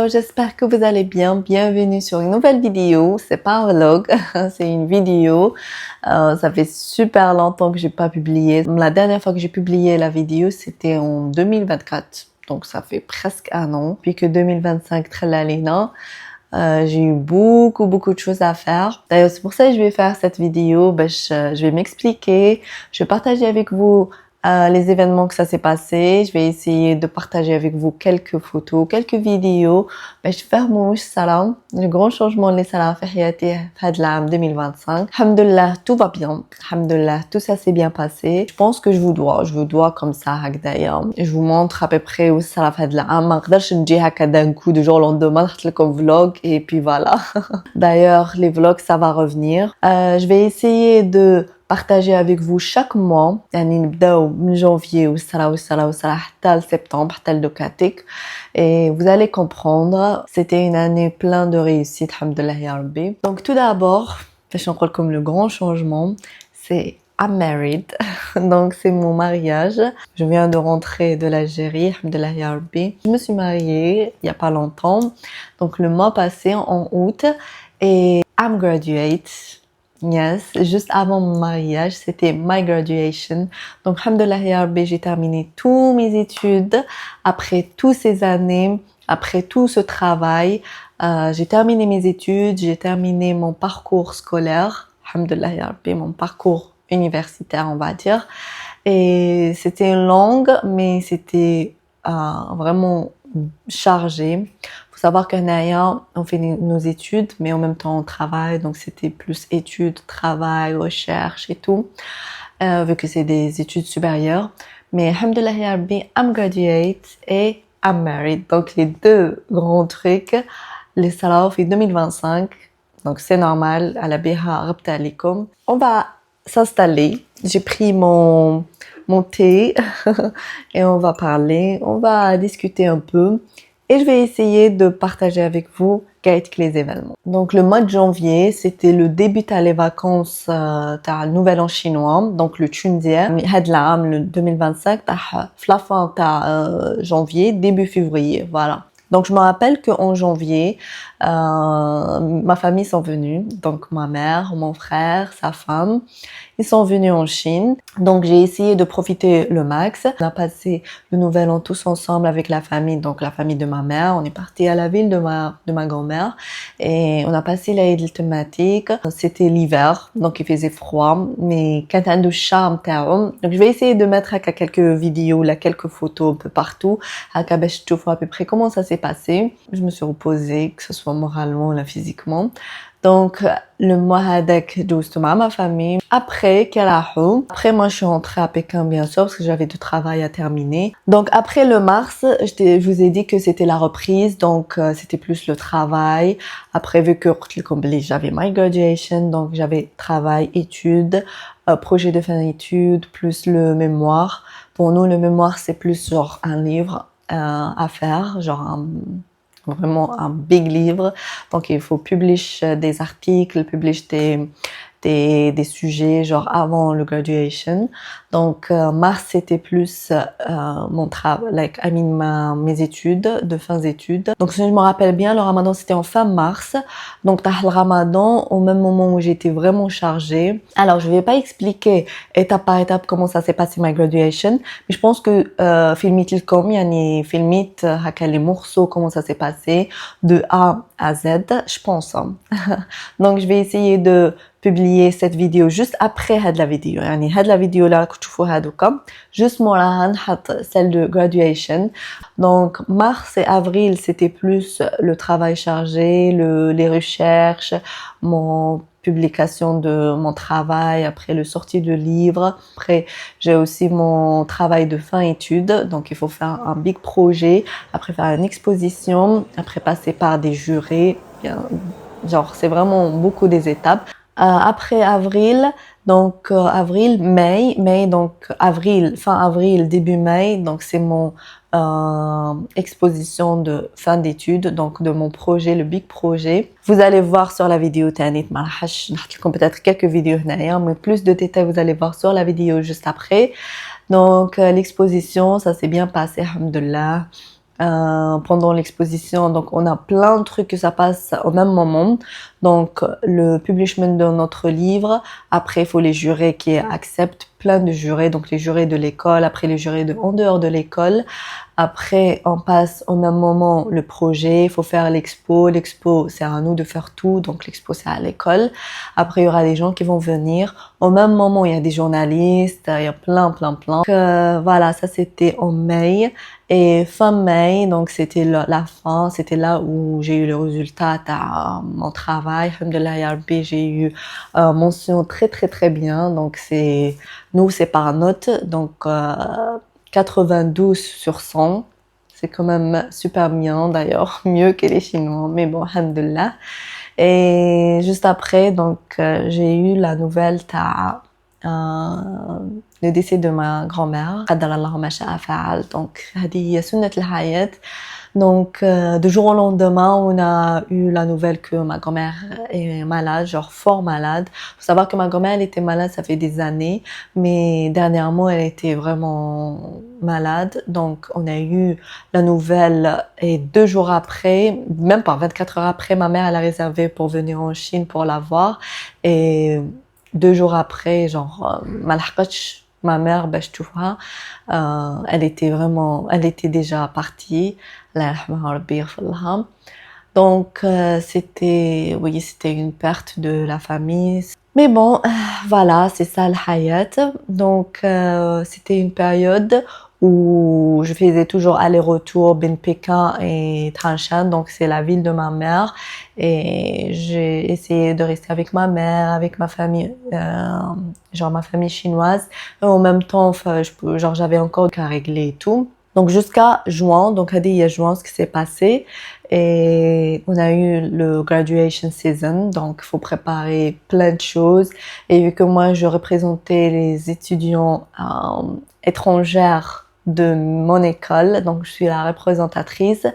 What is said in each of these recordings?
j'espère que vous allez bien. Bienvenue sur une nouvelle vidéo. C'est pas un vlog, c'est une vidéo. Ça fait super longtemps que j'ai pas publié. La dernière fois que j'ai publié la vidéo, c'était en 2024. Donc ça fait presque un an. Puis que 2025, Tralalina. J'ai eu beaucoup de choses à faire. D'ailleurs, c'est pour ça que je vais faire cette vidéo. Je vais m'expliquer. Je vais partager avec vous les événements que ça s'est passé. Je vais essayer de partager avec vous quelques photos, quelques vidéos. Je vais faire mon salam, le grand changement de salam في حياتي في هذا العام 2025. Alhamdulillah, tout va bien. Alhamdulillah, tout ça s'est bien passé. Je pense que je vous dois comme ça هكذايا. Je vous montre à peu près où ça في هذا العام. ما نقدرش نجي هكا d'un coup du jour au lendemain نحط لكم vlog et puis voilà. D'ailleurs, les vlogs ça va revenir. Je vais essayer de partager avec vous chaque mois. يعني نبداو من janvier والصلاة حتى septembre حتى لدوكاتيك. Et vous allez comprendre, c'était une année pleine de réussite, alhamdoulilah ya Rabbi. Donc tout d'abord, je vais comme le grand changement, c'est I'm married. Donc c'est mon mariage. Je viens de rentrer de l'Algérie, alhamdoulilah ya Rabbi. Je me suis mariée il y a pas longtemps, donc le mois passé en août, et I'm graduate. Yes, juste avant mon mariage, c'était my graduation. Donc, alhamdoulilah ya Rabbi, j'ai terminé toutes mes études. Après toutes ces années, après tout ce travail, j'ai terminé mes études, j'ai terminé mon parcours scolaire. Alhamdoulilah ya Rabbi, mon parcours universitaire, on va dire. Et c'était longue, mais c'était vraiment chargé. Faut savoir qu'à Naya, on fait nos études, mais en même temps on travaille, donc c'était plus études, travail, recherche et tout, vu que c'est des études supérieures. Mais alhamdoulilah ya Rabbi, I'm graduate et I'm married. Donc les deux grands trucs, les salahs en 2025, donc c'est normal, à la biha rabta alikum. On va s'installer. J'ai pris mon thé et on va parler, on va discuter un peu. Et je vais essayer de partager avec vous quelques les événements. Donc le mois de janvier, c'était le début à les vacances le nouvel an chinois, donc le Tunisien. Le 2025, la fin janvier, début février, voilà. Donc je me rappelle qu'en janvier, ma famille sont venus, donc ma mère, mon frère, sa femme, ils sont venus en Chine. Donc j'ai essayé de profiter le max. On a passé le nouvel an tous ensemble avec la famille, donc la famille de ma mère. On est parti à la ville de ma grand-mère et on a passé l'Aïd thématique. C'était l'hiver, donc il faisait froid, mais quand on a du charme, donc je vais essayer de mettre quelques vidéos, là, quelques photos un peu partout, à à peu près comment ça s'est passé. Je me suis reposée, que ce soit moralement ou physiquement. Donc le mois hadak douce ma famille. Après moi je suis rentrée à Pékin bien sûr parce que j'avais du travail à terminer. Donc après le mars, je vous ai dit que c'était la reprise, donc c'était plus le travail. Après vu que j'avais my graduation, donc j'avais travail, études, projet de fin d'études plus le mémoire. Pour nous le mémoire c'est plus genre un livre à faire, genre vraiment un big livre, donc il faut publier des articles, publier des sujets genre avant le graduation. Donc mars c'était plus mon travail, mes études de fin d'études. Donc si je me rappelle bien, le Ramadan c'était en fin mars. Donc le Ramadan au même moment où j'étais vraiment chargée. Alors je vais pas expliquer étape par étape comment ça s'est passé ma graduation, mais je pense que filmit لكم يعني filmit هكا les morceaux comment ça s'est passé de A à Z, je pense. Donc je vais essayer de publier cette vidéo juste après la vidéo. يعني هاد la vidéo là que tu vois هادوكا juste موراها نحط celle de graduation. Donc mars et avril c'était plus le travail chargé, les recherches, mon publication de mon travail, après le sortie de livre. Après j'ai aussi mon travail de fin études, donc il faut faire un big projet, après faire une exposition, après passer par des jurés, genre c'est vraiment beaucoup des étapes. Après avril, donc mai, donc avril, fin avril, début mai, donc c'est mon exposition de fin d'études, donc de mon projet, le big projet. Vous allez voir sur la vidéo peut-être quelques vidéos mais plus de détails vous allez voir sur la vidéo juste après. Donc l'exposition, ça s'est bien passé, alhamdoulilah. pendant l'exposition. Donc, on a plein de trucs que ça passe au même moment. Donc, le publishment de notre livre. Après, il faut les jurés qui acceptent, plein de jurés. Donc, les jurés de l'école. Après, les jurés de en dehors de l'école. Après, on passe au même moment le projet. Il faut faire l'expo. L'expo, c'est à nous de faire tout. Donc, l'expo, c'est à l'école. Après, il y aura des gens qui vont venir. Au même moment, il y a des journalistes. Il y a plein. Donc, voilà, ça, c'était en mai. Et fin mai, donc c'était la fin, c'était là où j'ai eu le résultat de mon travail. Alhamdoulilah ya Rabbi, j'ai eu mention très bien. Donc c'est par note, donc 92 sur 100. C'est quand même super bien d'ailleurs, mieux que les Chinois, mais bon, alhamdoulilah. Et juste après, donc j'ai eu la nouvelle le décès de ma grand-mère. قدر الله ما شاء فعل. Donc هذه هي سنة الحياة. Donc de jour au lendemain, on a eu la nouvelle que ma grand-mère est malade, genre fort malade. Faut savoir que ma grand-mère elle était malade, ça fait des années, mais dernièrement elle était vraiment malade. Donc on a eu la nouvelle et 2 jours après, même pas 24 heures après, ma mère elle a réservé pour venir en Chine pour la voir. Et 2 jours après, genre ما لحقتش ma mère باش تشوفها. Elle était déjà partie. الله يرحمها وربي يغفر لها. Donc c'était une perte de la famille. Mais bon, voilà, c'est ça le hayat. Donc c'était une période où je faisais toujours aller-retour Ben Pékin et Tanshan, donc c'est la ville de ma mère, et j'ai essayé de rester avec ma mère, avec ma famille, genre ma famille chinoise, et en même temps, enfin, genre j'avais encore qu'à régler et tout. Donc jusqu'à juin, donc il y a juin ce qui s'est passé, et on a eu le graduation season, donc il faut préparer plein de choses. Et vu que moi je représentais les étudiants étrangères de mon école, donc je suis la représentatrice.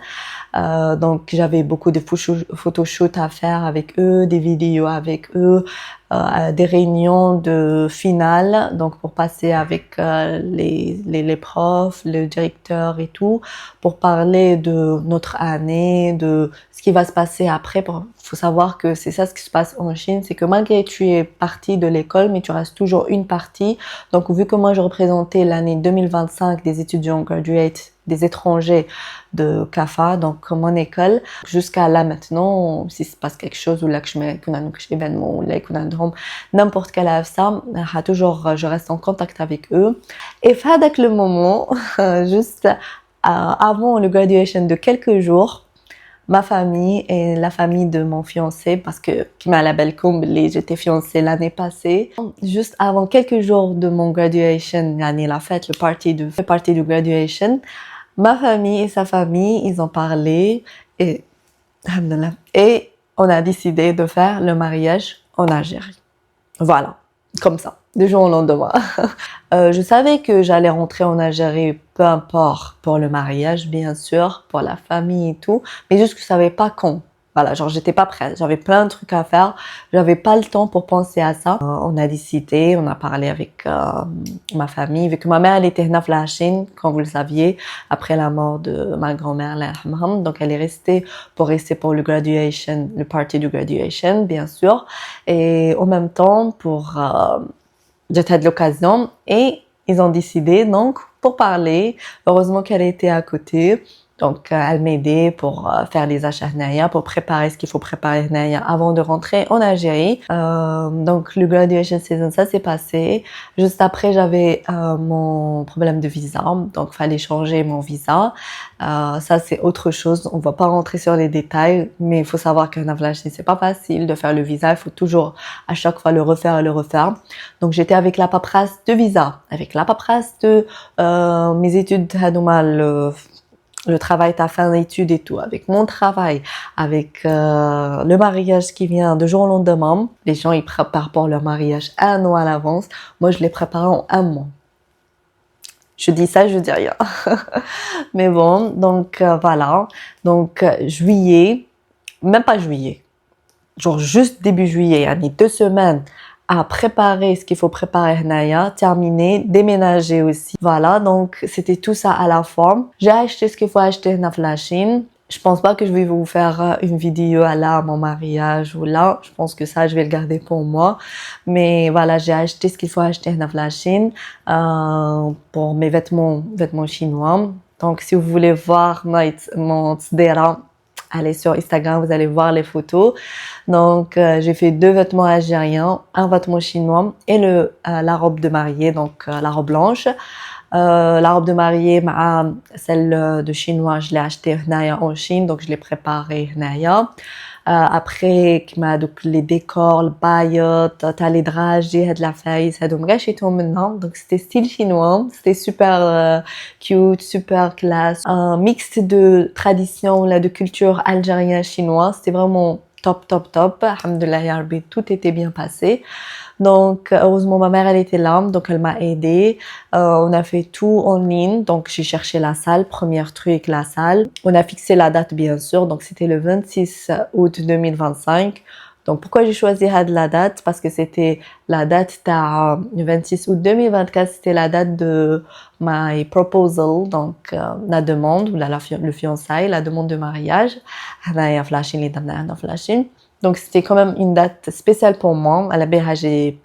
Donc j'avais beaucoup de photoshoots à faire avec eux, des vidéos avec eux, des réunions de finale, donc pour passer avec les profs, le directeur et tout, pour parler de notre année, de ce qui va se passer après. Faut savoir que c'est ça ce qui se passe en Chine, c'est que malgré que tu es partie de l'école, mais tu restes toujours une partie. Donc vu que moi je représentais l'année 2025 des étudiants graduates, des étrangers de CAFA, donc mon école, jusqu'à là maintenant, s'il se passe quelque chose ou là que je mets un événement ou là que n'importe quel AFSA, toujours je reste en contact avec eux. Et avec le moment, juste avant le graduation de quelques jours, ma famille et la famille de mon fiancé, parce que qui m'a la belle combe, j'étais fiancée l'année passée. Juste avant quelques jours de mon graduation, la fête, le party du graduation, ma famille et sa famille, ils ont parlé et on a décidé de faire le mariage en Algérie. Voilà, comme ça, du jour au lendemain. Je savais que j'allais rentrer en Algérie, peu importe, pour le mariage, bien sûr, pour la famille et tout, mais juste que je savais pas quand. Voilà, genre j'étais pas prête, j'avais plein de trucs à faire, j'avais pas le temps pour penser à ça. On a décidé, on a parlé avec ma famille, vu que ma mère elle était naf la Chine, comme vous le saviez, après la mort de ma grand-mère, donc elle est restée pour le graduation, le party du graduation, bien sûr, et en même temps pour j'étais de l'occasion, et ils ont décidé donc pour parler. Heureusement qu'elle était à côté. Donc, elle m'aidait pour faire les achats Naya, pour préparer ce qu'il faut préparer Naya avant de rentrer en Algérie. Donc, le graduation season, ça s'est passé. Juste après, j'avais mon problème de visa, donc fallait changer mon visa. Ça, c'est autre chose. On va pas rentrer sur les détails, mais il faut savoir qu'un Avlachine, c'est pas facile de faire le visa. Il faut toujours à chaque fois le refaire et le refaire. Donc, j'étais avec la paperasse de visa, avec la paperasse de mes études le travail, ta fin d'études et tout, avec mon travail, avec le mariage qui vient de jour au lendemain. Les gens, ils préparent pour leur mariage 1 mois à l'avance. Moi, je les prépare en 1 mois. Je dis ça, je dis rien. Mais bon, donc voilà. Donc juillet, même pas juillet, genre juste début juillet, 2 semaines à préparer ce qu'il faut préparer هنايا, terminer, déménager aussi. Voilà, donc c'était tout ça à la fois. J'ai acheté ce qu'il faut acheter هنا في la Chine. Je pense pas que je vais vous faire une vidéo à là, mon mariage ou là. Je pense que ça, je vais le garder pour moi. Mais voilà, j'ai acheté ce qu'il faut acheter هنا في la Chine pour mes vêtements chinois. Donc, si vous voulez voir mon تصديرة, allez sur Instagram, vous allez voir les photos. Donc, j'ai fait 2 vêtements algériens, un vêtement chinois et la robe de mariée, donc la robe blanche. La robe de mariée, celle de chinois, je l'ai achetée en Chine, donc je l'ai préparée après donc les décors, le paillettes, t'as les dragées de la faïs, ça donc maintenant. Donc c'était style chinois, c'était super cute, super classe, un mix de tradition là, de culture algérienne chinoise. C'était vraiment top. Alhamdoulilah ya Rabbi, tout était bien passé. Donc, heureusement, ma mère, elle était là, donc elle m'a aidée. On a fait tout en ligne, donc j'ai cherché la salle, premier truc, la salle. On a fixé la date, bien sûr, donc c'était le 26 août 2025. Donc, pourquoi j'ai choisi la date? Parce que c'était la date le 26 août 2024, c'était la date de my proposal, donc la demande, ou le fiançailles, la demande de mariage. Donc, c'était quand même une date spéciale pour moi. À la base, j'ai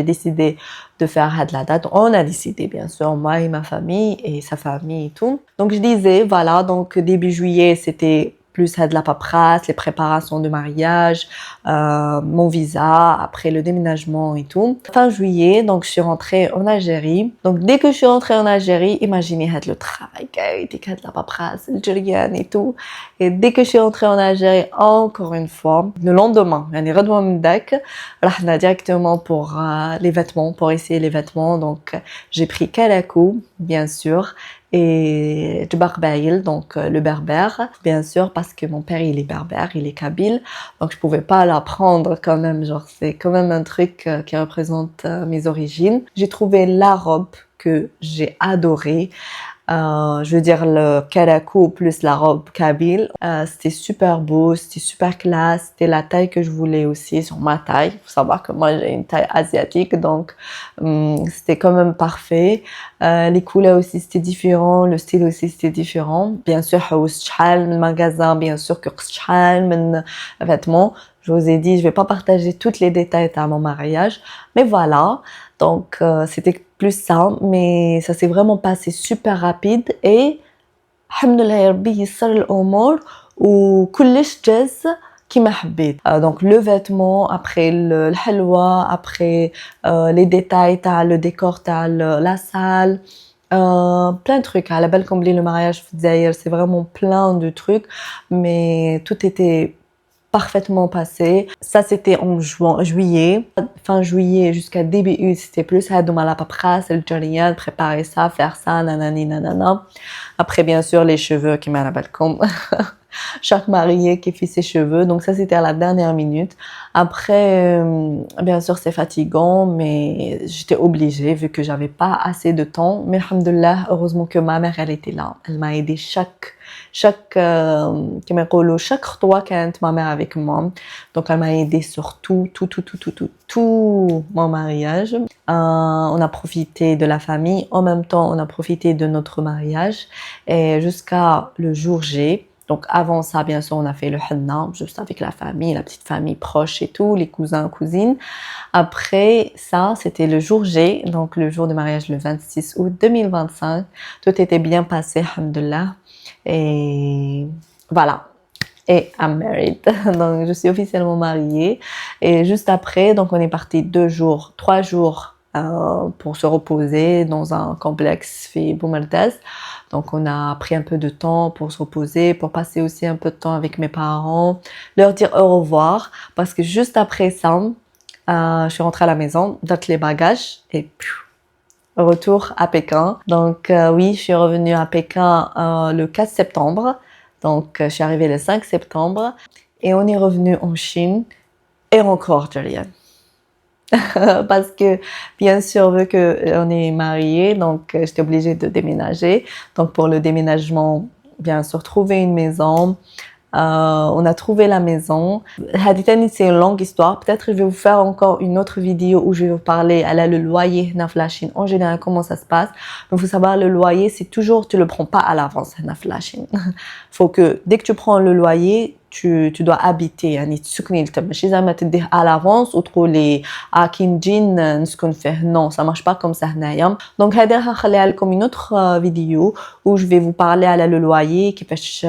décidé de faire la date. On a décidé, bien sûr, moi et ma famille et sa famille et tout. Donc, je disais, voilà, donc début juillet, c'était plus de la paperasse, les préparations de mariage, mon visa, après le déménagement et tout. Fin juillet, donc je suis rentrée en Algérie. Donc dès que je suis rentrée en Algérie, imaginez le travail, de la paperasse, le djirian et tout. Et dès que je suis rentrée en Algérie, encore une fois, le lendemain, on est directement pour les vêtements, pour essayer les vêtements. Donc j'ai pris Calaco, bien sûr, et Dbarbaïl, donc le berbère, bien sûr, parce que mon père il est berbère, il est kabyle, donc je pouvais pas l'apprendre quand même, genre c'est quand même un truc qui représente mes origines. J'ai trouvé la robe que j'ai adorée. Je veux dire le calaco plus la robe kabyle, c'était super beau, c'était super classe, c'était la taille que je voulais aussi sur ma taille. Faut savoir que moi j'ai une taille asiatique, donc c'était quand même parfait. Les couleurs aussi c'était différent, le style aussi c'était différent. Bien sûr, le magasin, bien sûr que vêtements. Je vous ai dit, je vais pas partager tous les détails à mon mariage, mais voilà. Donc c'était plus ça, mais ça s'est vraiment passé super rapide et alhamdoulilah ya Rabbi يسر الأمور وكلش جاز كيما حبيت. Donc le vêtement, après le halwa, après les détails, t'as le décor, t'as la salle, plein de trucs. À la belle comme le mariage d'ailleurs, c'est vraiment plein de trucs, mais tout était parfaitement passé. Ça, c'était en juillet. Fin juillet jusqu'à début août, c'était plus à la paperasse, le jarian, préparer ça, faire ça, nanani, nanana. Après, bien sûr, les cheveux qui m'a la balcon. Chaque mariée qui fait ses cheveux. Donc ça, c'était à la dernière minute. Après, bien sûr, c'est fatigant, mais j'étais obligée vu que j'avais pas assez de temps. Mais alhamdoulilah, heureusement que ma mère, elle était là. Elle m'a aidé chaque خطوة كانت ma mère avec moi. Donc elle m'a aidé sur tout mon mariage. On a profité de la famille, en même temps on a profité de notre mariage et jusqu'à le jour J. Donc avant ça, bien sûr, on a fait le henna, juste avec la famille, la petite famille proche et tout, les cousins, cousines. Après ça, c'était le jour J, donc le jour de mariage le 26 août 2025. Tout était bien passé, alhamdoulilah. Et voilà. Et I'm married. Donc je suis officiellement mariée. Et juste après, donc on est parti 3 jours pour se reposer dans un complexe fait Boumertaz. Donc on a pris un peu de temps pour se reposer, pour passer aussi un peu de temps avec mes parents, leur dire au revoir, parce que juste après ça, je suis rentrée à la maison, donne les bagages et retour à Pékin. Donc oui, je suis revenue à Pékin le 4 septembre. Donc je suis arrivée le 5 septembre et on est revenu en Chine et encore Jolian. Parce que bien sûr vu que on est mariés, donc j'étais obligée de déménager. Donc pour le déménagement, bien sûr trouver une maison, on a trouvé la maison. Hadithani, c'est une longue histoire. Peut-être je vais vous faire encore une autre vidéo où je vais vous parler le loyer dans la Chine. En général, comment ça se passe. Mais il faut savoir, le loyer, c'est toujours, tu le prends pas à l'avance dans la Chine. Faut que, dès que tu prends le loyer, tu dois habiter. يعني تسكني ماشي زعما تديه à l'avance ou les كي نجي نسكن فيه. Non, ça marche pas comme ça هنايا. Donc هذا هنخليها لكم une autre vidéo où je vais vous parler على le loyer كيفاش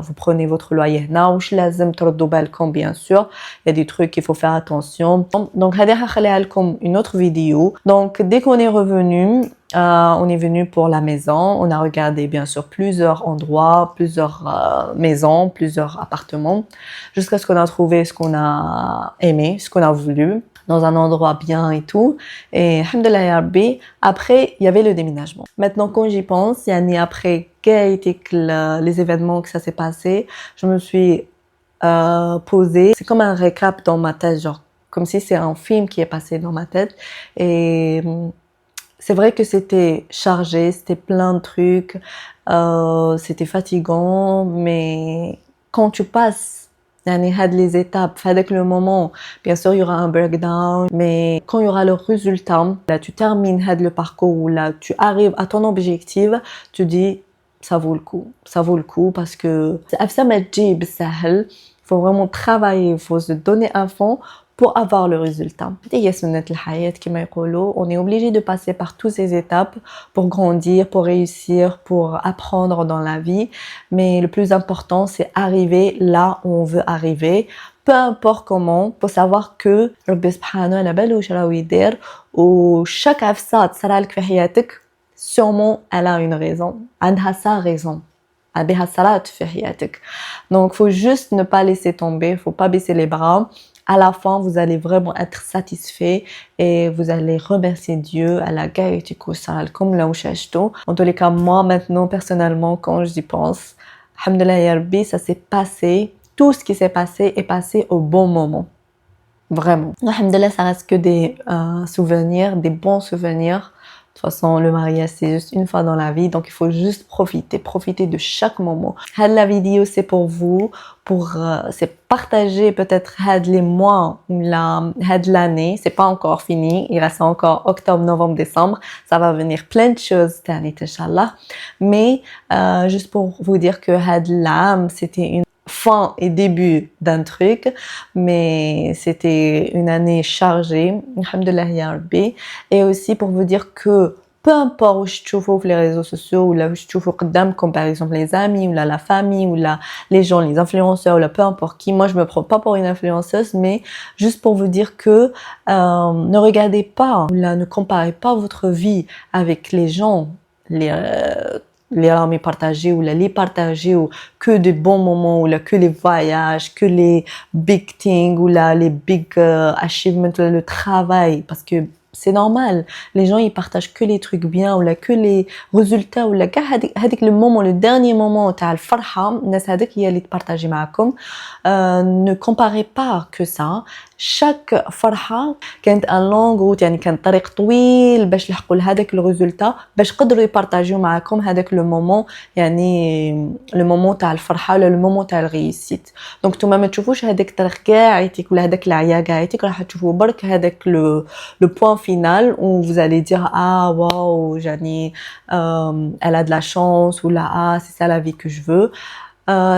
vous prenez votre loyer هنا واش لازم تردوا بالكم bien sûr. Il y a des trucs qu'il faut faire attention. Donc هذا هنخليها لكم une autre vidéo. Donc dès qu'on est revenu, on est venu pour la maison, on a regardé bien sûr plusieurs endroits, plusieurs maisons, plusieurs appartements, jusqu'à ce qu'on a trouvé ce qu'on a aimé, ce qu'on a voulu, dans un endroit bien et tout. Et alhamdoulilah ya Rabbi, après il y avait le déménagement. Maintenant quand j'y pense, yani après les événements que ça s'est passé, je me suis posée, c'est comme un récap dans ma tête, genre comme si c'est un film qui est passé dans ma tête. Et c'est vrai que c'était chargé, c'était plein de trucs, c'était fatigant, mais quand tu passes les étapes, avec le moment, bien sûr il y aura un breakdown, mais quand il y aura le résultat, là tu termines le parcours, là tu arrives à ton objectif, tu dis ça vaut le coup parce que il faut vraiment travailler, il faut se donner à fond pour avoir le résultat. On est obligé de passer par toutes ces étapes pour grandir, pour réussir, pour apprendre dans la vie. Mais le plus important, c'est arriver là où on veut arriver. Peu importe comment, faut savoir que Rabbi subhanahu wa ta'ala ou chaque afsad saralk fi hayatik, sûrement elle a une raison. عندها sa raison. Donc faut juste ne pas laisser tomber, faut pas baisser les bras. À la fin, vous allez vraiment être satisfait et vous allez remercier Dieu à la gaïti comme la ouchachto. En tous les cas, moi maintenant personnellement, quand j'y pense, alhamdoulilah ya Rabbi, ça s'est passé, tout ce qui s'est passé est passé au bon moment. Vraiment. Alhamdoulilah, ça reste que des souvenirs, des bons souvenirs. De toute façon, le mariage, c'est juste une fois dans la vie. Donc, il faut juste profiter de chaque moment. La vidéo, c'est pour vous, c'est partager peut-être les mois ou l'année. C'est pas encore fini. Il reste encore octobre, novembre, décembre. Ça va venir plein de choses, Inch'Allah. Mais, juste pour vous dire que l'âme, c'était une fin et début d'un truc, mais c'était une année chargée, alhamdoulilah ya Rabbi. Et aussi pour vous dire que peu importe où je trouve les réseaux sociaux ou là où je trouve comme par exemple les amis ou là la famille ou là les gens, les influenceurs ou là peu importe qui, moi je me prends pas pour une influenceuse, mais juste pour vous dire que ne regardez pas ou là ne comparez pas votre vie avec les gens, les amis partagés ou les partager ou que des bons moments ou là que les voyages, que les big things ou là les big achievements, le travail, parce que c'est normal, les gens ils partagent que les trucs bien ou là que les résultats ou là هذيك le moment, le dernier moment تاع الفرحة الناس هذيك هي اللي تبارطاجي معكم. Ne comparez pas que ça. chaque فرحة كانت ان لونغ روت، يعني كان طريق طويل باش يلحقوا لهذاك الريزولتا، باش يقدروا يبارطاجيو معكم هذاك لو مومون، يعني لو مومون تاع الفرحه ولا لو مومون تاع الريوسيت. دونك نتوما ما تشوفوش هذاك الطريق كاع يعطيك ولا هذاك العيا كاع يعطيك، راح تشوفوا برك هذاك لو بوين فينال où vous allez dire ah waouh يعني elle a de la chance ou là ah c'est ça la vie que je veux.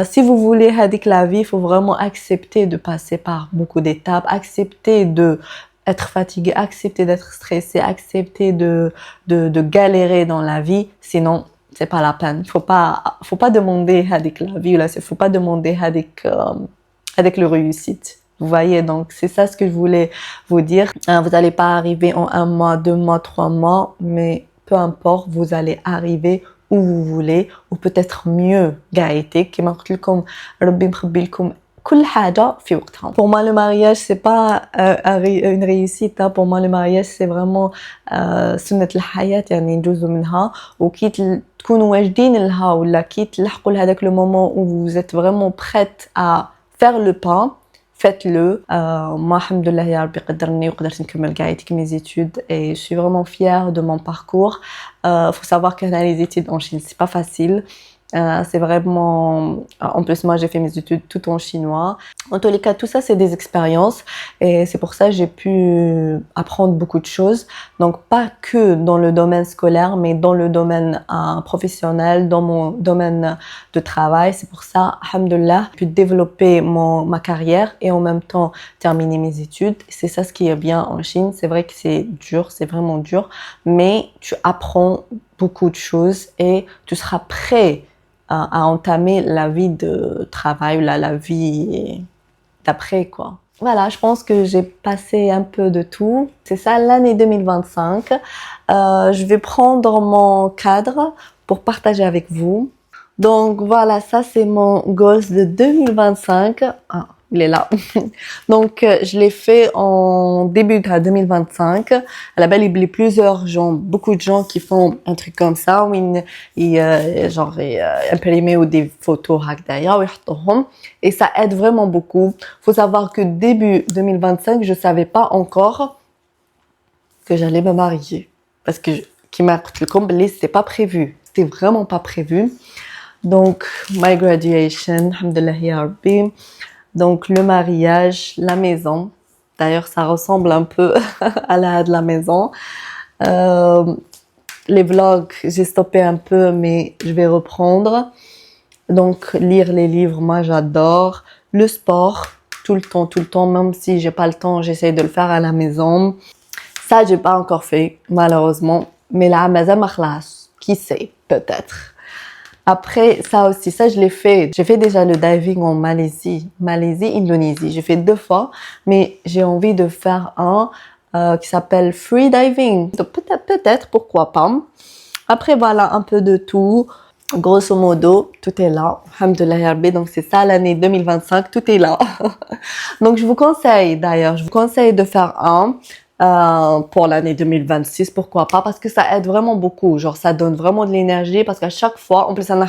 Si vous voulez هذيك la vie, il faut vraiment accepter de passer par beaucoup d'étapes, accepter de être fatigué, accepter d'être stressé, accepter de galérer dans la vie, sinon c'est pas la peine. Faut pas demander هذيك la vie là, faut pas demander هذيك le réussite. Vous voyez, donc c'est ça ce que je voulais vous dire. Vous n'allez pas arriver en 1 mois, 2 mois, 3 mois, mais peu importe, vous allez arriver où vous voulez, ou peut-être mieux قاعدتك كما قلت لكم ربي مخبي لكم كل حاجة في وقتها. Pour moi le mariage c'est pas une réussite, hein. Pour moi le mariage c'est vraiment سنة الحياة، يعني جزء منها، وكي تكونوا واجدين لها ولا كي تلحقوا لهذاك le moment où vous êtes vraiment prête à faire le pas, faites-le. Moi, alhamdoulilah, ya Rabbi قدرني وقدرت نكمل قاعدتك mes études et je suis vraiment fière de mon parcours. Faut savoir que les études en Chine, c'est pas facile. C'est vraiment... En plus, moi, j'ai fait mes études tout en chinois. En tous les cas, tout ça, c'est des expériences et c'est pour ça que j'ai pu apprendre beaucoup de choses. Donc, pas que dans le domaine scolaire, mais dans le domaine professionnel, dans mon domaine de travail. C'est pour ça, alhamdoulilah, j'ai pu développer ma carrière et en même temps terminer mes études. C'est ça ce qui est bien en Chine. C'est vrai que c'est dur, c'est vraiment dur, mais tu apprends beaucoup de choses et tu seras prêt à entamer la vie de travail, la vie d'après, quoi. Voilà, je pense que j'ai passé un peu de tout. C'est ça l'année 2025. Je vais prendre mon cadre pour partager avec vous. Donc voilà, ça c'est mon goals de 2025. Ah, il est là. Donc je l'ai fait en début de 2025. À la base, il y a plusieurs gens, beaucoup de gens qui font un truc comme ça, où ils imprimer ou des photos derrière, et ça aide vraiment beaucoup. Faut savoir que début 2025, je savais pas encore que j'allais me marier parce que c'est pas prévu. C'était vraiment pas prévu. Donc, my graduation, alhamdulillah ya Rabbi. Donc, le mariage, la maison. D'ailleurs, ça ressemble un peu à la maison. Les vlogs, j'ai stoppé un peu, mais je vais reprendre. Donc, lire les livres, moi, j'adore. Le sport, tout le temps, même si j'ai pas le temps, j'essaie de le faire à la maison. Ça, j'ai pas encore fait, malheureusement. Mais la maison, qui sait, peut-être. Après, ça aussi, ça je l'ai fait. J'ai fait déjà le diving en Malaisie, Indonésie. J'ai fait 2 fois, mais j'ai envie de faire un qui s'appelle free diving. Donc peut-être, pourquoi pas. Après, voilà, un peu de tout. Grosso modo, tout est là. Alhamdulillah ya Rabbi. Donc c'est ça l'année 2025, tout est là. Donc je vous conseille de faire un. Pour l'année 2026, pourquoi pas, parce que ça aide vraiment beaucoup, genre ça donne vraiment de l'énergie, parce qu'à chaque fois, en plus on a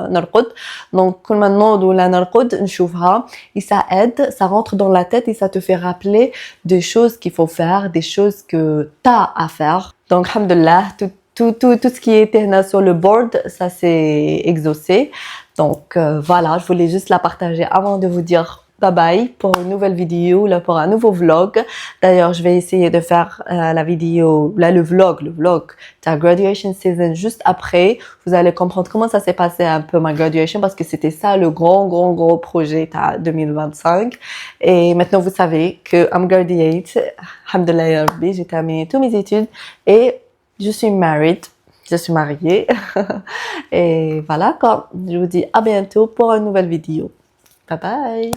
نرقد, donc maintenant la نرقد نشوفها, et ça aide, ça rentre dans la tête et ça te fait rappeler des choses qu'il faut faire, des choses que t'as à faire. Donc alhamdulillah, tout ce qui était là sur le board, ça s'est exaucé. Donc voilà, je voulais juste la partager avant de vous dire bye bye pour une nouvelle vidéo, là pour un nouveau vlog. D'ailleurs, je vais essayer de faire la vidéo, là le vlog ta graduation season juste après. Vous allez comprendre comment ça s'est passé un peu ma graduation, parce que c'était ça le gros projet à 2025. Et maintenant vous savez que I'm graduate, alhamdulillah ya Rabbi, j'ai terminé toutes mes études et je suis mariée. Et voilà quoi, je vous dis à bientôt pour une nouvelle vidéo. Bye bye.